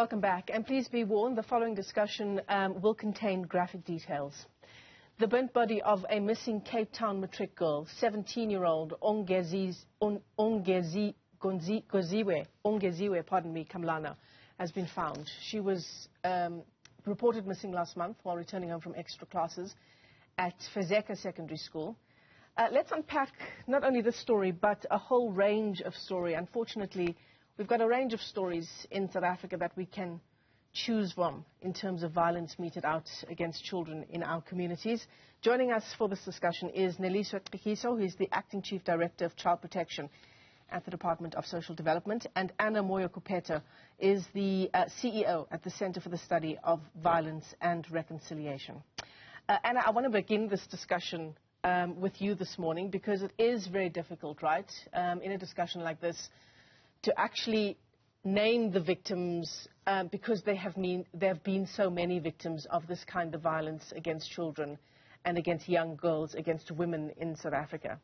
Welcome back, and please be warned, the following discussion will contain graphic details. The burnt body of a missing Cape Town matric girl, 17-year-old Ongeziwe Kamlana, has been found. She was reported missing last month while returning home from extra classes at Fezeka Secondary School. Let's unpack not only this story, but a whole range of story. Unfortunately, we've got a range of stories in South Africa that we can choose from in terms of violence meted out against children in our communities. Joining us for this discussion is Neliswa, Cekiso, who is the Acting Chief Director of Child Protection at the Department of Social Development, and Anna Moyo-Kupeta is the CEO at the Center for the Study of Violence and Reconciliation. Anna, I want to begin this discussion with you this morning because it is very difficult, right, in a discussion like this, to actually name the victims because there have been so many victims of this kind of violence against children and against young girls, against women in South Africa.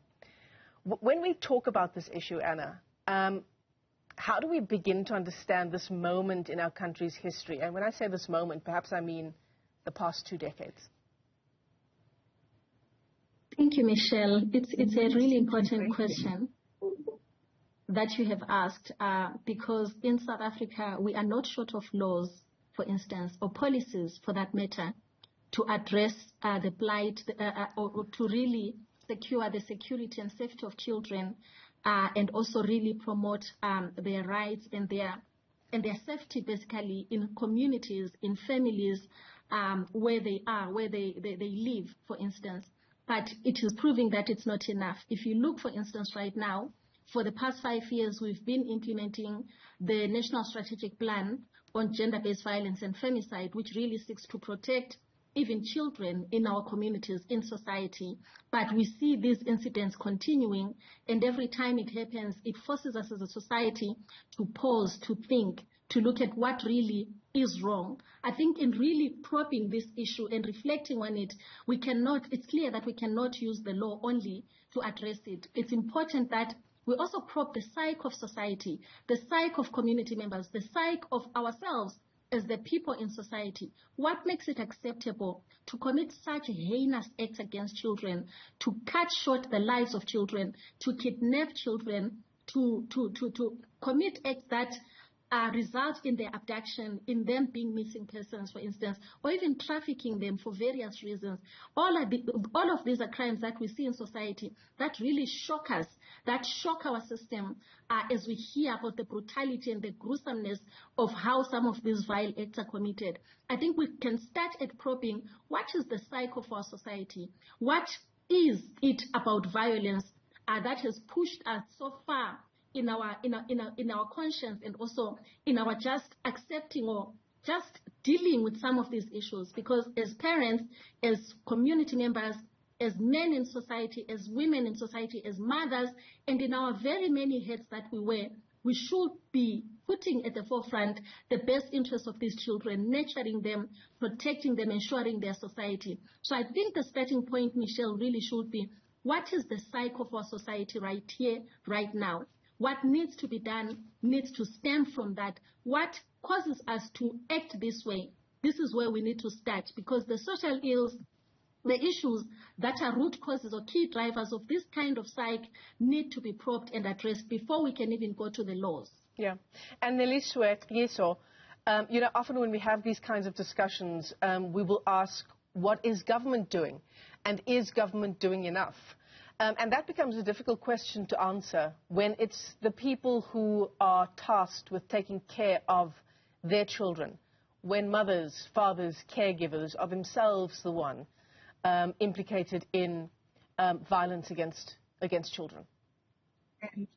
When we talk about this issue, Anna, how do we begin to understand this moment in our country's history? And when I say this moment, perhaps I mean the past 2 decades. Thank you, Michelle. It's a really important question that you have asked, because in South Africa, we are not short of laws, for instance, or policies, for that matter, to address the plight or to really secure the security and safety of children and also really promote their rights and their safety, basically, in communities, in families where they are, where they live, for instance. But it is proving that it's not enough. If you look, for instance, right now, for the past 5 years, we've been implementing the National Strategic Plan on Gender-Based Violence and Femicide, which really seeks to protect even children in our communities, in society. But we see these incidents continuing, and every time it happens, it forces us as a society to pause, to think, to look at what really is wrong. I think in really probing this issue and reflecting on it, it's clear that we cannot use the law only to address it. It's important that we also probe the psyche of society, the psyche of community members, the psyche of ourselves as the people in society. What makes it acceptable to commit such heinous acts against children, to cut short the lives of children, to kidnap children, to commit acts that result in their abduction, in them being missing persons, for instance, or even trafficking them for various reasons. All of these are crimes that we see in society that really shock us, that shock our system as we hear about the brutality and the gruesomeness of how some of these vile acts are committed. I think we can start at probing what is the psyche of our society, what is it about violence that has pushed us so far in our conscience, and also in our just accepting or just dealing with some of these issues. Because as parents, as community members, as men in society, as women in society, as mothers, and in our very many hats that we wear, we should be putting at the forefront the best interests of these children, nurturing them, protecting them, ensuring their society. So I think the starting point, Michelle, really should be, what is the psyche of our society right here, right now? What needs to be done needs to stem from that. What causes us to act this way? This is where we need to start, because the social ills, the issues that are root causes or key drivers of this kind of psyche need to be probed and addressed before we can even go to the laws. Yeah. And Neliswa, often when we have these kinds of discussions, we will ask, what is government doing? And is government doing enough? And that becomes a difficult question to answer when it's the people who are tasked with taking care of their children, when mothers, fathers, caregivers are themselves the one implicated in violence against children. And,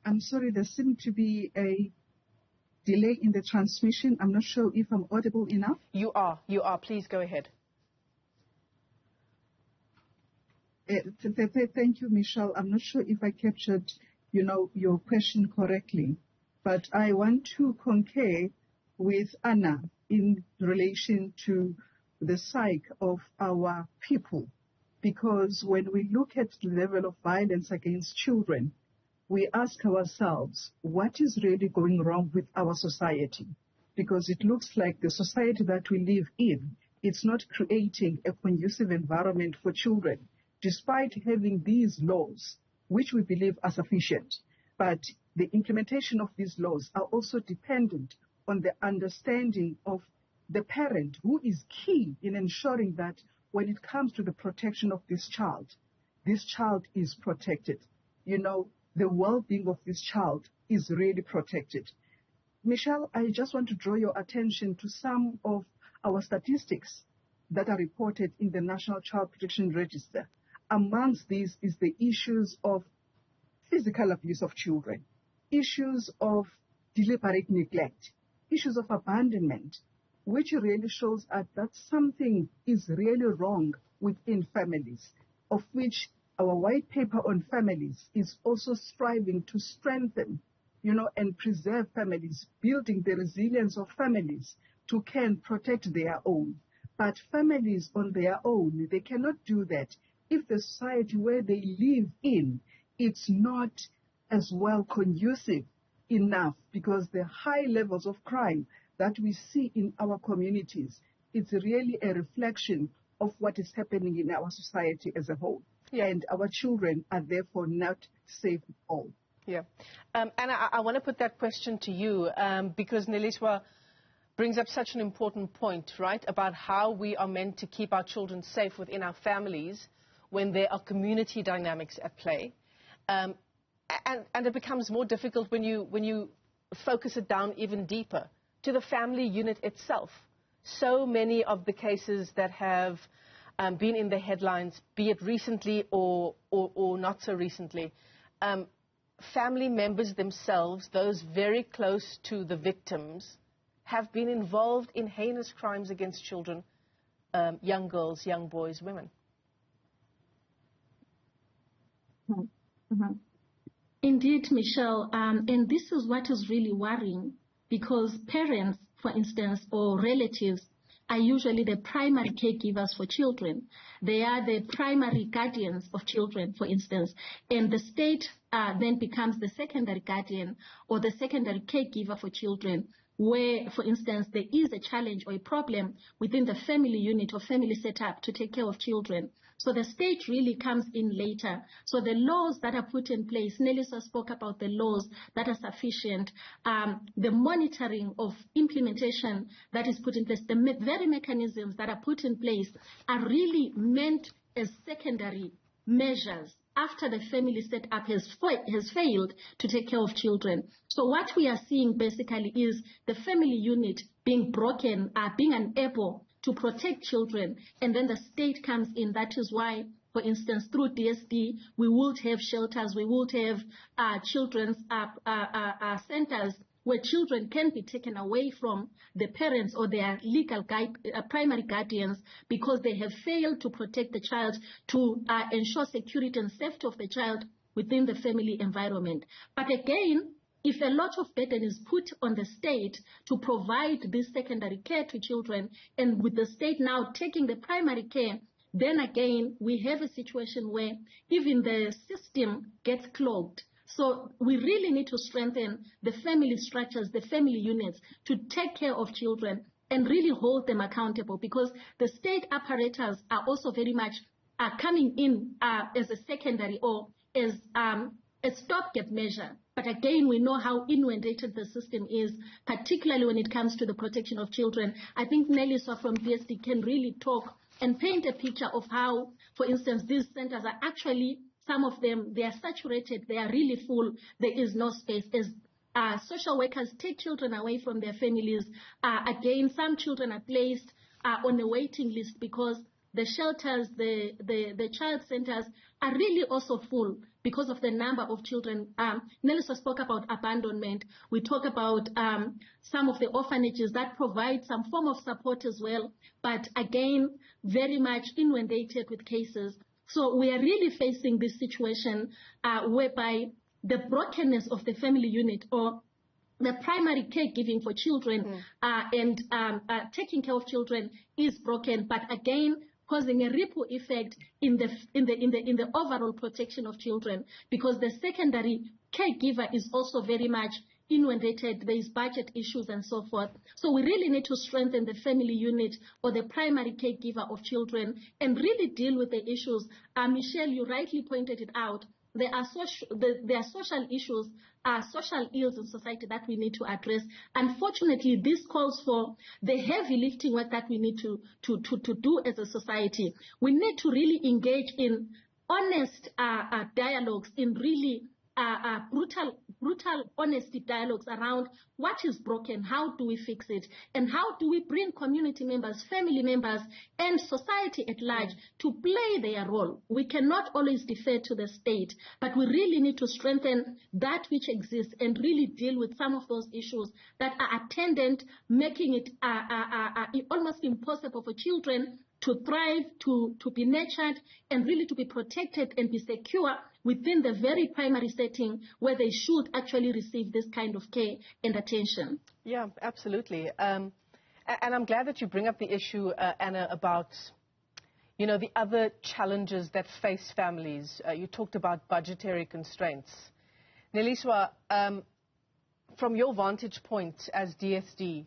I'm sorry, there seemed to be a delay in the transmission. I'm not sure if I'm audible enough. You are. Please go ahead. Thank you, Michelle. I'm not sure if I captured, your question correctly, but I want to concur with Anna in relation to the psyche of our people, because when we look at the level of violence against children, we ask ourselves, what is really going wrong with our society? Because it looks like the society that we live in, it's not creating a conducive environment for children, despite having these laws, which we believe are sufficient. But the implementation of these laws are also dependent on the understanding of the parent, who is key in ensuring that when it comes to the protection of this child is protected. You know, the well-being of this child is really protected. Michelle, I just want to draw your attention to some of our statistics that are reported in the National Child Protection Register. Amongst these is the issues of physical abuse of children, issues of deliberate neglect, issues of abandonment, which really shows us that something is really wrong within families, of which our white paper on families is also striving to strengthen, and preserve families, building the resilience of families to can protect their own. But families on their own, they cannot do that if the society where they live in, it's not as well conducive enough, because the high levels of crime that we see in our communities, it's really a reflection of what is happening in our society as a whole. Yeah. And our children are therefore not safe at all. Yeah. Anna, I want to put that question to you because Neliswa brings up such an important point, right, about how we are meant to keep our children safe within our families when there are community dynamics at play. And it becomes more difficult when you focus it down even deeper to the family unit itself. So many of the cases that have been in the headlines, be it recently or not so recently, family members themselves, those very close to the victims, have been involved in heinous crimes against children, young girls, young boys, women. Mm-hmm. Indeed, Michelle, and this is what is really worrying, because parents, for instance, or relatives are usually the primary caregivers for children. They are the primary guardians of children, for instance, and the state then becomes the secondary guardian or the secondary caregiver for children, where, for instance, there is a challenge or a problem within the family unit or family setup to take care of children. So the state really comes in later. So the laws that are put in place, Neliswa spoke about the laws that are sufficient, the monitoring of implementation that is put in place, the very mechanisms that are put in place are really meant as secondary measures after the family setup has failed to take care of children. So what we are seeing basically is the family unit being broken, being unable to protect children, and then the state comes in. That is why, for instance, through DSD, we would have shelters, we would have children's centers where children can be taken away from the parents or their legal primary guardians because they have failed to protect the child, to ensure security and safety of the child within the family environment. But again, if a lot of burden is put on the state to provide this secondary care to children, and with the state now taking the primary care, then again, we have a situation where even the system gets clogged. So we really need to strengthen the family structures, the family units, to take care of children and really hold them accountable, because the state apparatus are also very much coming in as a secondary or as a stopgap measure. But again, we know how inundated the system is, particularly when it comes to the protection of children. I think Neliswa from DSD can really talk and paint a picture of how, for instance, these centers are actually, some of them, they are saturated, they are really full, there is no space. As social workers take children away from their families, again, some children are placed on a waiting list because the shelters, the child centers are really also full because of the number of children. Neliswa spoke about abandonment. We talk about some of the orphanages that provide some form of support as well, but again, very much inundated with cases. So we are really facing this situation whereby the brokenness of the family unit or the primary caregiving for children and taking care of children is broken. But again, causing a ripple effect in the overall protection of children, because the secondary caregiver is also very much inundated. There is budget issues and so forth. So we really need to strengthen the family unit or the primary caregiver of children and really deal with the issues. Michelle, you rightly pointed it out. There are social issues, social ills in society that we need to address. Unfortunately, this calls for the heavy lifting work that we need to do as a society. We need to really engage in honest dialogues, in really brutal honesty dialogues around what is broken, how do we fix it, and how do we bring community members, family members, and society at large to play their role. We cannot always defer to the state, but we really need to strengthen that which exists and really deal with some of those issues that are attendant, making it almost impossible for children to thrive, to be nurtured, and really to be protected and be secure within the very primary setting where they should actually receive this kind of care and attention. Yeah, absolutely. And I'm glad that you bring up the issue, Anna, about, you know, the other challenges that face families. You talked about budgetary constraints. Neliswa, from your vantage point as DSD,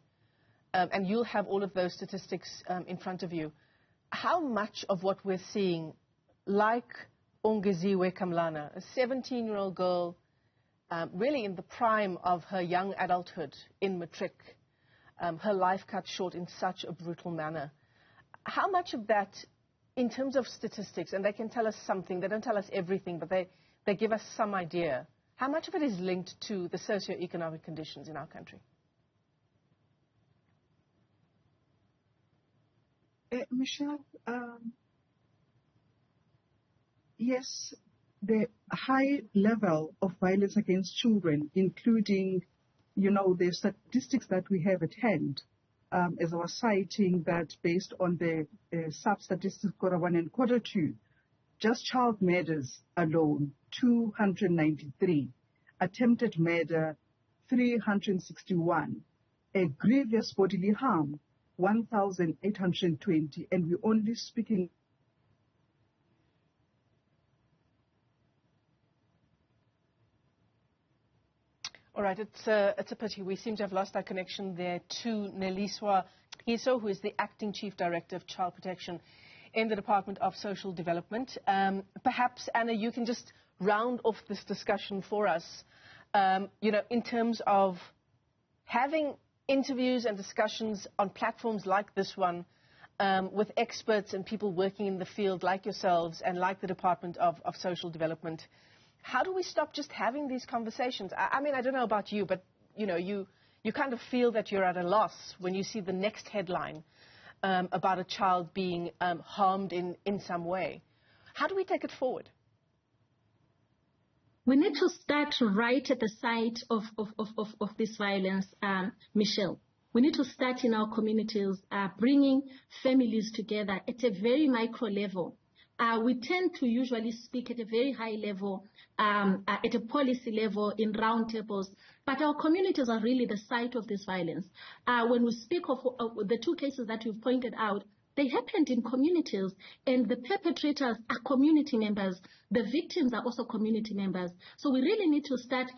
and you'll have all of those statistics in front of you, how much of what we're seeing, like Ongeziwe Kamlana, a 17-year-old girl, really in the prime of her young adulthood in matric, her life cut short in such a brutal manner. How much of that, in terms of statistics, and they can tell us something, they don't tell us everything, but they give us some idea, how much of it is linked to the socioeconomic conditions in our country? Michelle, yes, the high level of violence against children, including, you know, the statistics that we have at hand, as I was citing that based on the sub-statistics Q1 and Q2, just child murders alone, 293, attempted murder, 361, a grievous bodily harm, 1,820, and we're only speaking. All right, it's a pity. We seem to have lost our connection there to Neliswa Cekiso, who is the Acting Chief Director of Child Protection in the Department of Social Development. Perhaps, Anna, you can just round off this discussion for us, you know, in terms of having interviews and discussions on platforms like this one with experts and people working in the field like yourselves and like the Department of Social Development. How do we stop just having these conversations? I mean, I don't know about you, but, you know, you kind of feel that you're at a loss when you see the next headline about a child being harmed in some way. How do we take it forward? We need to start right at the site of this violence, Michelle. We need to start in our communities, bringing families together at a very micro level. We tend to usually speak at a very high level, at a policy level, in roundtables, but our communities are really the site of this violence. When we speak of the two cases that you've pointed out, they happened in communities, and the perpetrators are community members. The victims are also community members. So we really need to start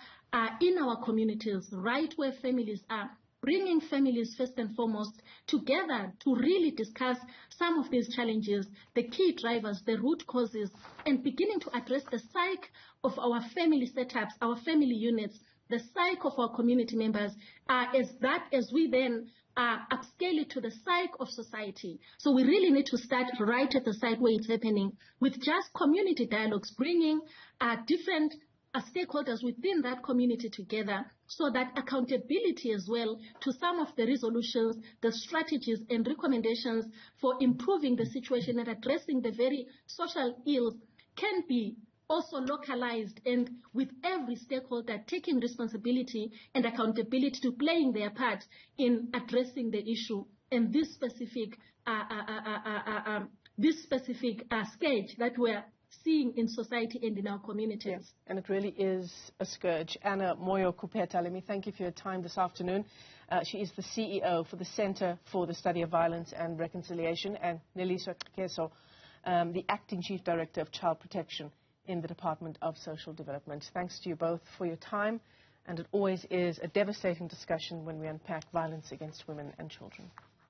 in our communities, right where families are, bringing families first and foremost together to really discuss some of these challenges, the key drivers, the root causes, and beginning to address the psyche of our family setups, our family units, the psyche of our community members, as we then upscale it to the psyche of society. So we really need to start right at the site where it's happening with just community dialogues, bringing different stakeholders within that community together, so that accountability as well to some of the resolutions, the strategies and recommendations for improving the situation and addressing the very social ills can be also localized, and with every stakeholder taking responsibility and accountability to playing their part in addressing the issue and this specific stage that we're seeing in society and in our communities. Yes, and it really is a scourge. Anna Moyo-Kupeta, let me thank you for your time this afternoon. She is the CEO for the Center for the Study of Violence and Reconciliation, and Neliswa, Cekiso, the Acting Chief Director of Child Protection in the Department of Social Development. Thanks to you both for your time, and it always is a devastating discussion when we unpack violence against women and children.